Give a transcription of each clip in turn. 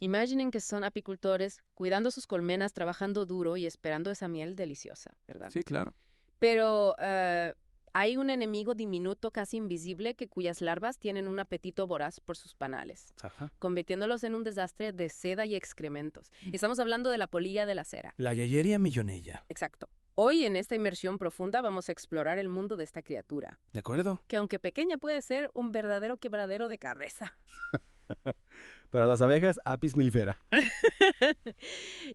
Imaginen que son apicultores cuidando sus colmenas, trabajando duro y esperando esa miel deliciosa, ¿verdad? Sí, claro. Pero hay un enemigo diminuto, casi invisible, cuyas larvas tienen un apetito voraz por sus panales, Ajá. convirtiéndolos en un desastre de seda y excrementos. Estamos hablando de la polilla de la cera. La Yayeria millonella. Exacto. Hoy, en esta inmersión profunda, vamos a explorar el mundo de esta criatura, ¿De acuerdo? que aunque pequeña puede ser un verdadero quebradero de cabeza. Para las abejas, Apis mellifera.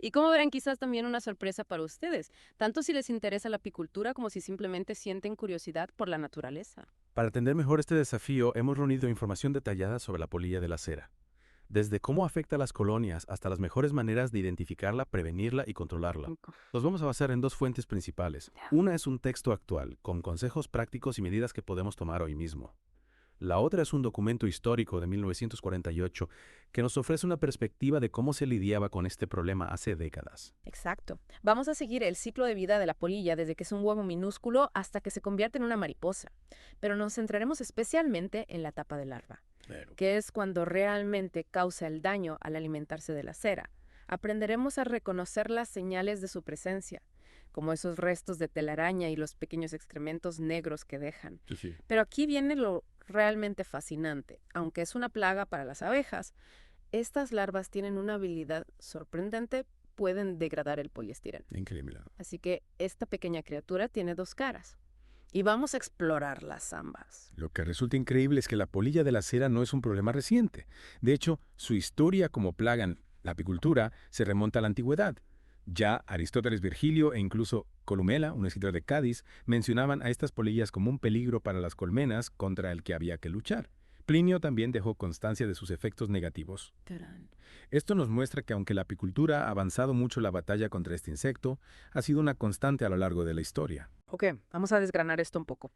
Y como verán, quizás también una sorpresa para ustedes, tanto si les interesa la apicultura como si simplemente sienten curiosidad por la naturaleza. Para atender mejor este desafío, hemos reunido información detallada sobre la polilla de la cera, desde cómo afecta a las colonias hasta las mejores maneras de identificarla, prevenirla y controlarla. Nos vamos a basar en dos fuentes principales. Una es un texto actual, con consejos prácticos y medidas que podemos tomar hoy mismo. La otra es un documento histórico de 1948 que nos ofrece una perspectiva de cómo se lidiaba con este problema hace décadas. Exacto. Vamos a seguir el ciclo de vida de la polilla desde que es un huevo minúsculo hasta que se convierte en una mariposa. Pero nos centraremos especialmente en la etapa de larva, Claro. que es cuando realmente causa el daño al alimentarse de la cera. Aprenderemos a reconocer las señales de su presencia, como esos restos de telaraña y los pequeños excrementos negros que dejan. Sí, sí. Pero aquí viene lo realmente fascinante. Aunque es una plaga para las abejas, estas larvas tienen una habilidad sorprendente, pueden degradar el poliestireno. Increíble. Así que esta pequeña criatura tiene dos caras. Y vamos a explorarlas ambas. Lo que resulta increíble es que la polilla de la cera no es un problema reciente. De hecho, su historia como plaga en la apicultura se remonta a la antigüedad. Ya Aristóteles, Virgilio e incluso Columela, un escritor de Cádiz, mencionaban a estas polillas como un peligro para las colmenas contra el que había que luchar. Plinio también dejó constancia de sus efectos negativos. Tarán. Esto nos muestra que aunque la apicultura ha avanzado mucho la batalla contra este insecto, ha sido una constante a lo largo de la historia. Ok, vamos a desgranar esto un poco.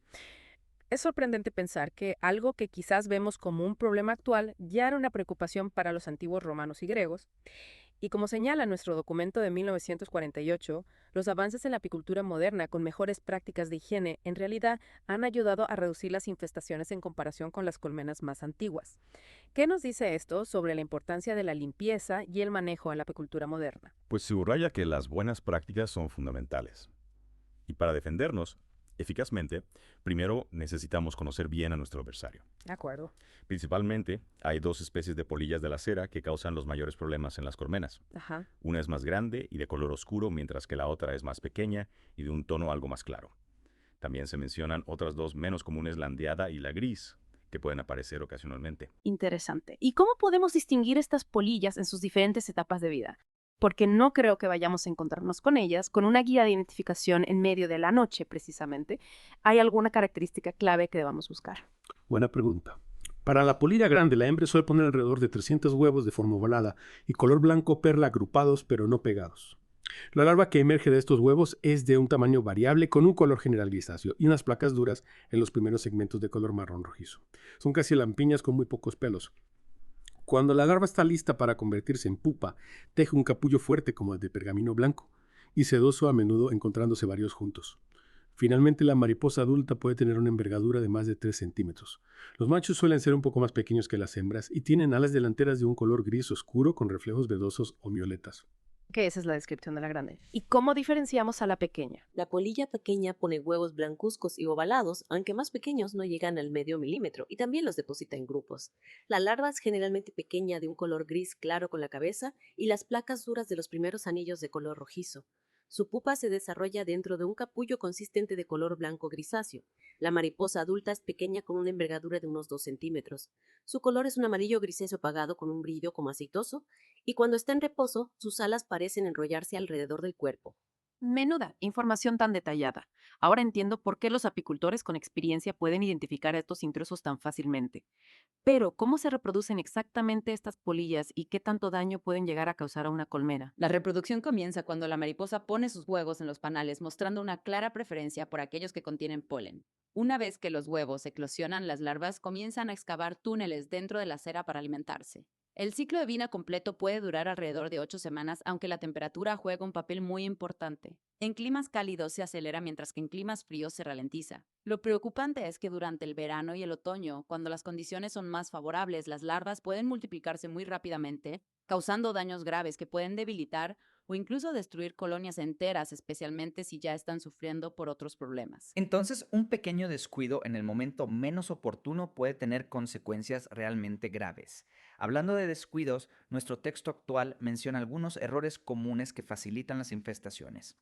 Es sorprendente pensar que algo que quizás vemos como un problema actual ya era una preocupación para los antiguos romanos y griegos. Y como señala nuestro documento de 1948, los avances en la apicultura moderna con mejores prácticas de higiene en realidad han ayudado a reducir las infestaciones en comparación con las colmenas más antiguas. ¿Qué nos dice esto sobre la importancia de la limpieza y el manejo en la apicultura moderna? Pues subraya que las buenas prácticas son fundamentales. Y para defendernos eficazmente, primero necesitamos conocer bien a nuestro adversario. De acuerdo. Principalmente, hay dos especies de polillas de la cera que causan los mayores problemas en las colmenas. Ajá. Una es más grande y de color oscuro, mientras que la otra es más pequeña y de un tono algo más claro. También se mencionan otras dos menos comunes, la andeada y la gris, que pueden aparecer ocasionalmente. Interesante. ¿Y cómo podemos distinguir estas polillas en sus diferentes etapas de vida? Porque no creo que vayamos a encontrarnos con ellas con una guía de identificación en medio de la noche, precisamente. ¿Hay alguna característica clave que debamos buscar? Buena pregunta. Para la polilla grande, la hembra suele poner alrededor de 300 huevos de forma ovalada y color blanco perla agrupados pero no pegados. La larva que emerge de estos huevos es de un tamaño variable con un color general grisáceo y unas placas duras en los primeros segmentos de color marrón rojizo. Son casi lampiñas con muy pocos pelos. Cuando la larva está lista para convertirse en pupa, teje un capullo fuerte como el de pergamino blanco y sedoso, a menudo encontrándose varios juntos. Finalmente, la mariposa adulta puede tener una envergadura de más de 3 centímetros. Los machos suelen ser un poco más pequeños que las hembras y tienen alas delanteras de un color gris oscuro con reflejos verdosos o violetas. Que esa es la descripción de la grande. ¿Y cómo diferenciamos a la pequeña? La polilla pequeña pone huevos blancuzcos y ovalados, aunque más pequeños no llegan al medio milímetro, y también los deposita en grupos. La larva es generalmente pequeña de un color gris claro con la cabeza y las placas duras de los primeros anillos de color rojizo. Su pupa se desarrolla dentro de un capullo consistente de color blanco grisáceo. La mariposa adulta es pequeña con una envergadura de unos 2 centímetros. Su color es un amarillo grisáceo apagado con un brillo como aceitoso, y cuando está en reposo, sus alas parecen enrollarse alrededor del cuerpo. Menuda, información tan detallada. Ahora entiendo por qué los apicultores con experiencia pueden identificar a estos intrusos tan fácilmente. Pero, ¿cómo se reproducen exactamente estas polillas y qué tanto daño pueden llegar a causar a una colmena? La reproducción comienza cuando la mariposa pone sus huevos en los panales, mostrando una clara preferencia por aquellos que contienen polen. Una vez que los huevos eclosionan, las larvas comienzan a excavar túneles dentro de la cera para alimentarse. El ciclo de vida completo puede durar alrededor de 8 semanas, aunque la temperatura juega un papel muy importante. En climas cálidos se acelera mientras que en climas fríos se ralentiza. Lo preocupante es que durante el verano y el otoño, cuando las condiciones son más favorables, las larvas pueden multiplicarse muy rápidamente, causando daños graves que pueden debilitar o incluso destruir colonias enteras, especialmente si ya están sufriendo por otros problemas. Entonces, un pequeño descuido en el momento menos oportuno puede tener consecuencias realmente graves. Hablando de descuidos, nuestro texto actual menciona algunos errores comunes que facilitan las infestaciones.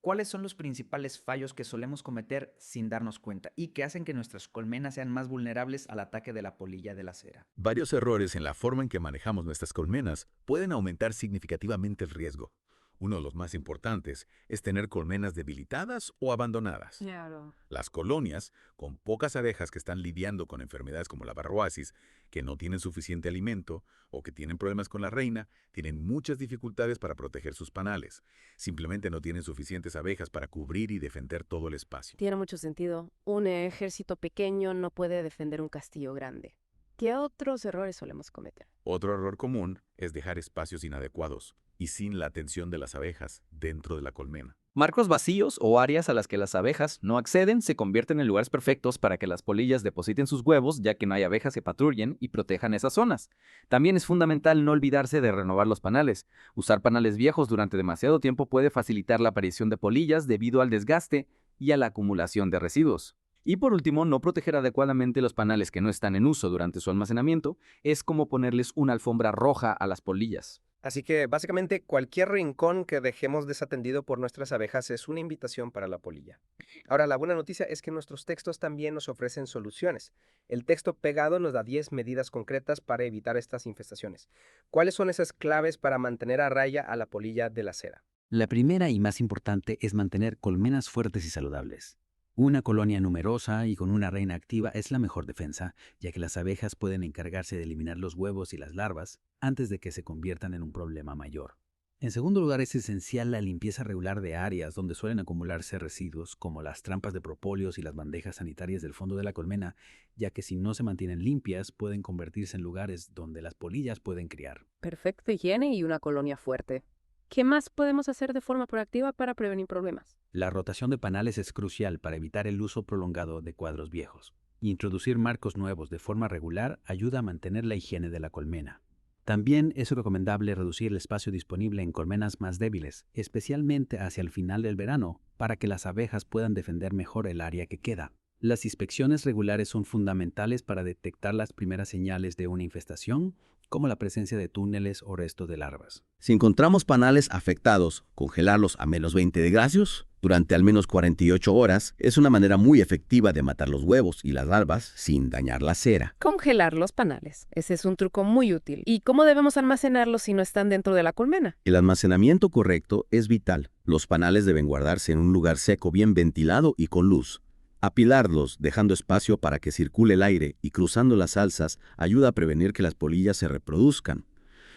¿Cuáles son los principales fallos que solemos cometer sin darnos cuenta y que hacen que nuestras colmenas sean más vulnerables al ataque de la polilla de la cera? Varios errores en la forma en que manejamos nuestras colmenas pueden aumentar significativamente el riesgo. Uno de los más importantes es tener colmenas debilitadas o abandonadas. Claro. Las colonias, con pocas abejas que están lidiando con enfermedades como la varroasis, que no tienen suficiente alimento o que tienen problemas con la reina, tienen muchas dificultades para proteger sus panales. Simplemente no tienen suficientes abejas para cubrir y defender todo el espacio. Tiene mucho sentido. Un ejército pequeño no puede defender un castillo grande. ¿Qué otros errores solemos cometer? Otro error común es dejar espacios inadecuados y sin la atención de las abejas dentro de la colmena. Marcos vacíos o áreas a las que las abejas no acceden se convierten en lugares perfectos para que las polillas depositen sus huevos, ya que no hay abejas que patrullen y protejan esas zonas. También es fundamental no olvidarse de renovar los panales. Usar panales viejos durante demasiado tiempo puede facilitar la aparición de polillas debido al desgaste y a la acumulación de residuos. Y por último, no proteger adecuadamente los panales que no están en uso durante su almacenamiento es como ponerles una alfombra roja a las polillas. Así que básicamente cualquier rincón que dejemos desatendido por nuestras abejas es una invitación para la polilla. Ahora, la buena noticia es que nuestros textos también nos ofrecen soluciones. El texto pegado nos da 10 medidas concretas para evitar estas infestaciones. ¿Cuáles son esas claves para mantener a raya a la polilla de la cera? La primera y más importante es mantener colmenas fuertes y saludables. Una colonia numerosa y con una reina activa es la mejor defensa, ya que las abejas pueden encargarse de eliminar los huevos y las larvas antes de que se conviertan en un problema mayor. En segundo lugar, es esencial la limpieza regular de áreas donde suelen acumularse residuos, como las trampas de propóleos y las bandejas sanitarias del fondo de la colmena, ya que si no se mantienen limpias, pueden convertirse en lugares donde las polillas pueden criar. Perfecta higiene y una colonia fuerte. ¿Qué más podemos hacer de forma proactiva para prevenir problemas? La rotación de panales es crucial para evitar el uso prolongado de cuadros viejos. Introducir marcos nuevos de forma regular ayuda a mantener la higiene de la colmena. También es recomendable reducir el espacio disponible en colmenas más débiles, especialmente hacia el final del verano, para que las abejas puedan defender mejor el área que queda. Las inspecciones regulares son fundamentales para detectar las primeras señales de una infestación, como la presencia de túneles o restos de larvas. Si encontramos panales afectados, congelarlos a menos 20 grados durante al menos 48 horas es una manera muy efectiva de matar los huevos y las larvas sin dañar la cera. Congelar los panales. Ese es un truco muy útil. ¿Y cómo debemos almacenarlos si no están dentro de la colmena? El almacenamiento correcto es vital. Los panales deben guardarse en un lugar seco, bien ventilado y con luz. Apilarlos, dejando espacio para que circule el aire y cruzando las alzas, ayuda a prevenir que las polillas se reproduzcan.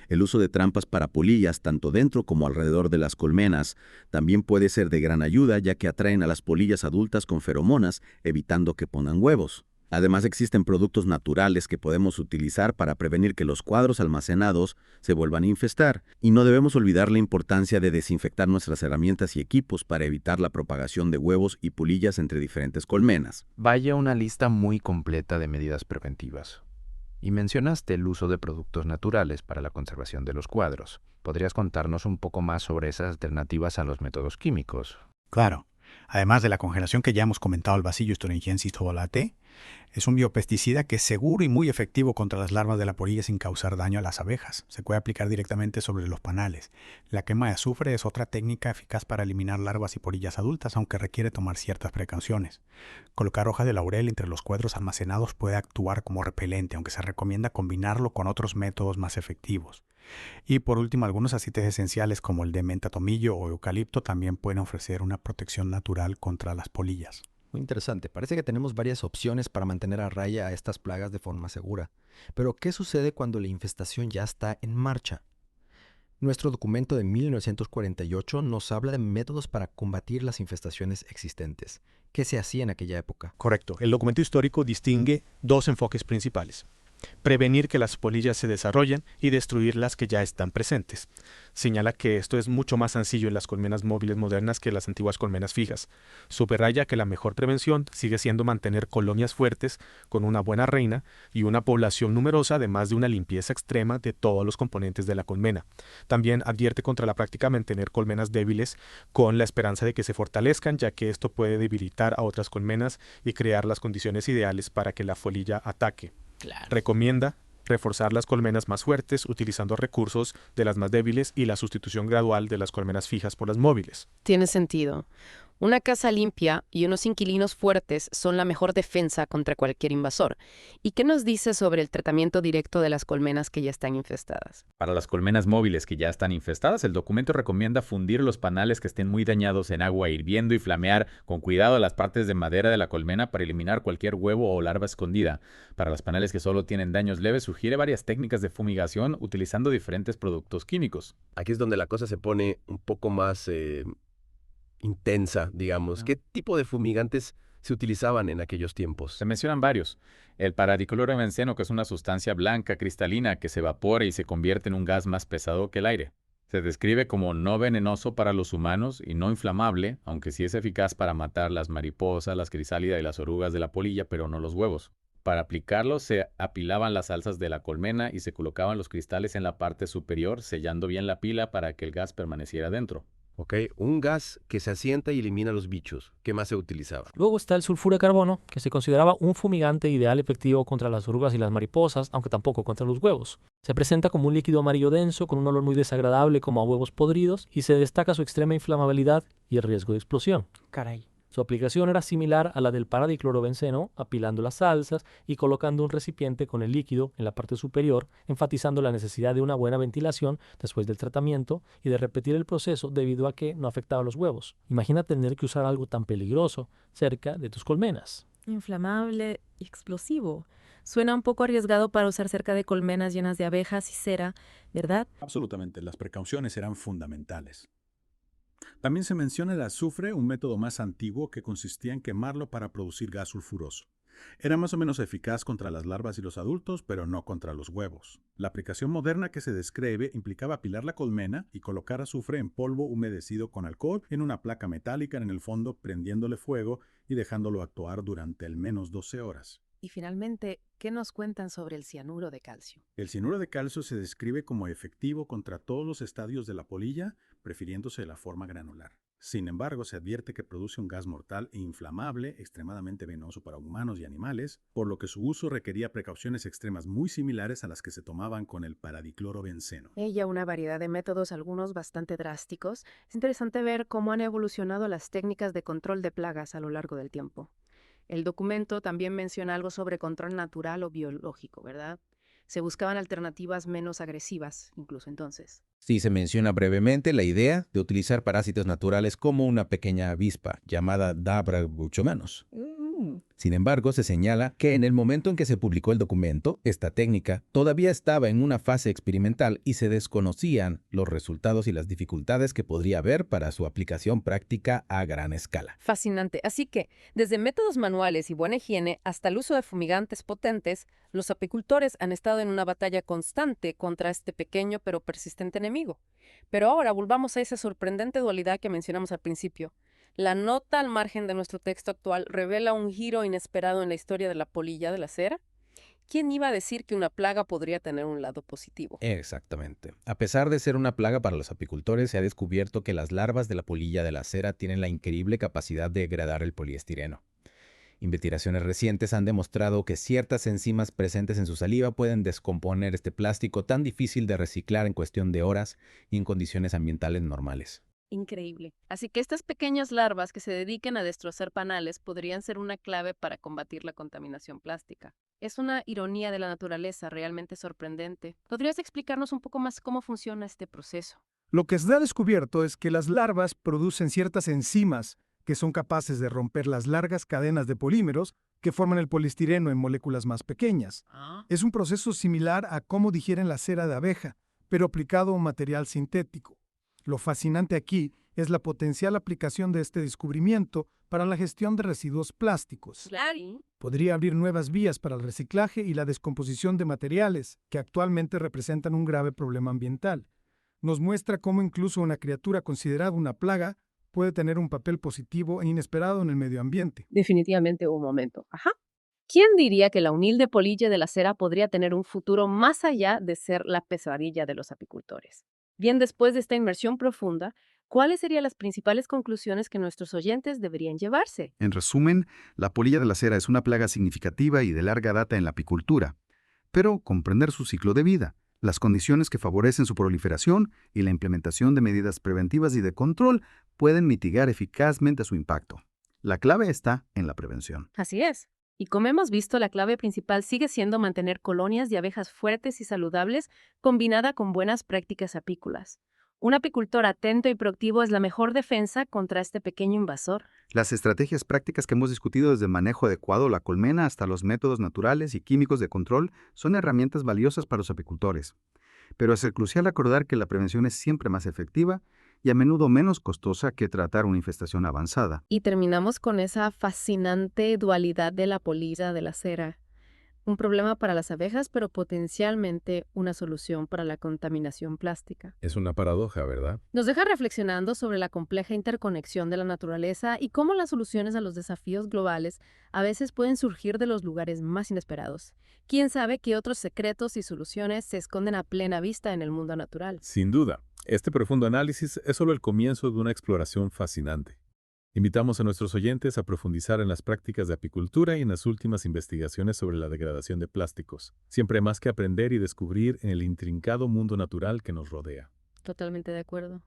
El uso de trampas para polillas, tanto dentro como alrededor de las colmenas, también puede ser de gran ayuda, ya que atraen a las polillas adultas con feromonas, evitando que pongan huevos. Además, existen productos naturales que podemos utilizar para prevenir que los cuadros almacenados se vuelvan a infestar. Y no debemos olvidar la importancia de desinfectar nuestras herramientas y equipos para evitar la propagación de huevos y polillas entre diferentes colmenas. Vaya una lista muy completa de medidas preventivas. Y mencionaste el uso de productos naturales para la conservación de los cuadros. ¿Podrías contarnos un poco más sobre esas alternativas a los métodos químicos? Claro. Además de la congelación que ya hemos comentado, el Bacillus thuringiensis ovale es un biopesticida que es seguro y muy efectivo contra las larvas de la polilla sin causar daño a las abejas. Se puede aplicar directamente sobre los panales. La quema de azufre es otra técnica eficaz para eliminar larvas y polillas adultas, aunque requiere tomar ciertas precauciones. Colocar hojas de laurel entre los cuadros almacenados puede actuar como repelente, aunque se recomienda combinarlo con otros métodos más efectivos. Y por último, algunos aceites esenciales como el de menta tomillo o eucalipto también pueden ofrecer una protección natural contra las polillas. Muy interesante. Parece que tenemos varias opciones para mantener a raya a estas plagas de forma segura. Pero, ¿qué sucede cuando la infestación ya está en marcha? Nuestro documento de 1948 nos habla de métodos para combatir las infestaciones existentes. ¿Qué se hacía en aquella época? Correcto. El documento histórico distingue dos enfoques principales. prevenir que las polillas se desarrollen y destruir las que ya están presentes. Señala que esto es mucho más sencillo en las colmenas móviles modernas que las antiguas colmenas fijas. Subraya que la mejor prevención sigue siendo mantener colonias fuertes con una buena reina y una población numerosa, además de una limpieza extrema de todos los componentes de la colmena. También advierte contra la práctica de mantener colmenas débiles con la esperanza de que se fortalezcan, ya que esto puede debilitar a otras colmenas y crear las condiciones ideales para que la polilla ataque. Claro. Recomienda reforzar las colmenas más fuertes utilizando recursos de las más débiles y la sustitución gradual de las colmenas fijas por las móviles. Tiene sentido. Una casa limpia y unos inquilinos fuertes son la mejor defensa contra cualquier invasor. ¿Y qué nos dice sobre el tratamiento directo de las colmenas que ya están infestadas? Para las colmenas móviles que ya están infestadas, el documento recomienda fundir los panales que estén muy dañados en agua hirviendo y flamear con cuidado las partes de madera de la colmena para eliminar cualquier huevo o larva escondida. Para los panales que solo tienen daños leves, sugiere varias técnicas de fumigación utilizando diferentes productos químicos. Aquí es donde la cosa se pone un poco más intensa, digamos. ¿Qué tipo de fumigantes se utilizaban en aquellos tiempos? Se mencionan varios. El paradiclorobenceno, que es una sustancia blanca cristalina que se evapora y se convierte en un gas más pesado que el aire. Se describe como no venenoso para los humanos y no inflamable, aunque sí es eficaz para matar las mariposas, las crisálidas y las orugas de la polilla, pero no los huevos. Para aplicarlo se apilaban las alzas de la colmena y se colocaban los cristales en la parte superior, sellando bien la pila para que el gas permaneciera dentro. Ok, un gas que se asienta y elimina los bichos. ¿Qué más se utilizaba? Luego está el sulfuro de carbono, que se consideraba un fumigante ideal efectivo contra las orugas y las mariposas, aunque tampoco contra los huevos. Se presenta como un líquido amarillo denso con un olor muy desagradable como a huevos podridos y se destaca su extrema inflamabilidad y el riesgo de explosión. Caray. Su aplicación era similar a la del paradiclorobenceno, apilando las salsas y colocando un recipiente con el líquido en la parte superior, enfatizando la necesidad de una buena ventilación después del tratamiento y de repetir el proceso debido a que no afectaba a los huevos. Imagina tener que usar algo tan peligroso cerca de tus colmenas. Inflamable y explosivo. Suena un poco arriesgado para usar cerca de colmenas llenas de abejas y cera, ¿verdad? Absolutamente, las precauciones eran fundamentales. También se menciona el azufre, un método más antiguo que consistía en quemarlo para producir gas sulfuroso. Era más o menos eficaz contra las larvas y los adultos, pero no contra los huevos. La aplicación moderna que se describe implicaba apilar la colmena y colocar azufre en polvo humedecido con alcohol en una placa metálica en el fondo, prendiéndole fuego y dejándolo actuar durante al menos 12 horas. Y finalmente, ¿qué nos cuentan sobre el cianuro de calcio? El cianuro de calcio se describe como efectivo contra todos los estadios de la polilla, prefiriéndose la forma granular. Sin embargo, se advierte que produce un gas mortal e inflamable, extremadamente venenoso para humanos y animales, por lo que su uso requería precauciones extremas muy similares a las que se tomaban con el paradiclorobenceno. Ella una variedad de métodos, algunos bastante drásticos. Es interesante ver cómo han evolucionado las técnicas de control de plagas a lo largo del tiempo. El documento también menciona algo sobre control natural o biológico, ¿verdad? Se buscaban alternativas menos agresivas, incluso entonces. Sí, se menciona brevemente la idea de utilizar parásitos naturales como una pequeña avispa, llamada Dabra buchomanus. Sin embargo, se señala que en el momento en que se publicó el documento, esta técnica todavía estaba en una fase experimental y se desconocían los resultados y las dificultades que podría haber para su aplicación práctica a gran escala. Fascinante. Así que, desde métodos manuales y buena higiene hasta el uso de fumigantes potentes, los apicultores han estado en una batalla constante contra este pequeño pero persistente enemigo. Pero ahora volvamos a esa sorprendente dualidad que mencionamos al principio. La nota al margen de nuestro texto actual revela un giro inesperado en la historia de la polilla de la cera. ¿Quién iba a decir que una plaga podría tener un lado positivo? Exactamente. A pesar de ser una plaga para los apicultores, se ha descubierto que las larvas de la polilla de la cera tienen la increíble capacidad de degradar el poliestireno. Investigaciones recientes han demostrado que ciertas enzimas presentes en su saliva pueden descomponer este plástico tan difícil de reciclar en cuestión de horas y en condiciones ambientales normales. Increíble. Así que estas pequeñas larvas que se dediquen a destrozar panales podrían ser una clave para combatir la contaminación plástica. Es una ironía de la naturaleza realmente sorprendente. ¿Podrías explicarnos un poco más cómo funciona este proceso? Lo que se ha descubierto es que las larvas producen ciertas enzimas que son capaces de romper las largas cadenas de polímeros que forman el poliestireno en moléculas más pequeñas. Es un proceso similar a cómo digieren la cera de abeja, pero aplicado a un material sintético. Lo fascinante aquí es la potencial aplicación de este descubrimiento para la gestión de residuos plásticos. Claro. Podría abrir nuevas vías para el reciclaje y la descomposición de materiales, que actualmente representan un grave problema ambiental. Nos muestra cómo incluso una criatura considerada una plaga puede tener un papel positivo e inesperado en el medio ambiente. Definitivamente un momento. Ajá. ¿Quién diría que la humilde polilla de la cera podría tener un futuro más allá de ser la pesadilla de los apicultores? Bien, después de esta inmersión profunda, ¿cuáles serían las principales conclusiones que nuestros oyentes deberían llevarse? En resumen, la polilla de la cera es una plaga significativa y de larga data en la apicultura, pero comprender su ciclo de vida, las condiciones que favorecen su proliferación y la implementación de medidas preventivas y de control pueden mitigar eficazmente su impacto. La clave está en la prevención. Así es. Y como hemos visto, la clave principal sigue siendo mantener colonias de abejas fuertes y saludables combinada con buenas prácticas apícolas. Un apicultor atento y proactivo es la mejor defensa contra este pequeño invasor. Las estrategias prácticas que hemos discutido desde el manejo adecuado de la colmena hasta los métodos naturales y químicos de control son herramientas valiosas para los apicultores. Pero es crucial acordar que la prevención es siempre más efectiva y a menudo menos costosa que tratar una infestación avanzada. Y terminamos con esa fascinante dualidad de la polilla de la cera. Un problema para las abejas, pero potencialmente una solución para la contaminación plástica. Es una paradoja, ¿verdad? Nos deja reflexionando sobre la compleja interconexión de la naturaleza y cómo las soluciones a los desafíos globales a veces pueden surgir de los lugares más inesperados. ¿Quién sabe qué otros secretos y soluciones se esconden a plena vista en el mundo natural? Sin duda, este profundo análisis es solo el comienzo de una exploración fascinante. Invitamos a nuestros oyentes a profundizar en las prácticas de apicultura y en las últimas investigaciones sobre la degradación de plásticos. Siempre hay más que aprender y descubrir en el intrincado mundo natural que nos rodea. Totalmente de acuerdo.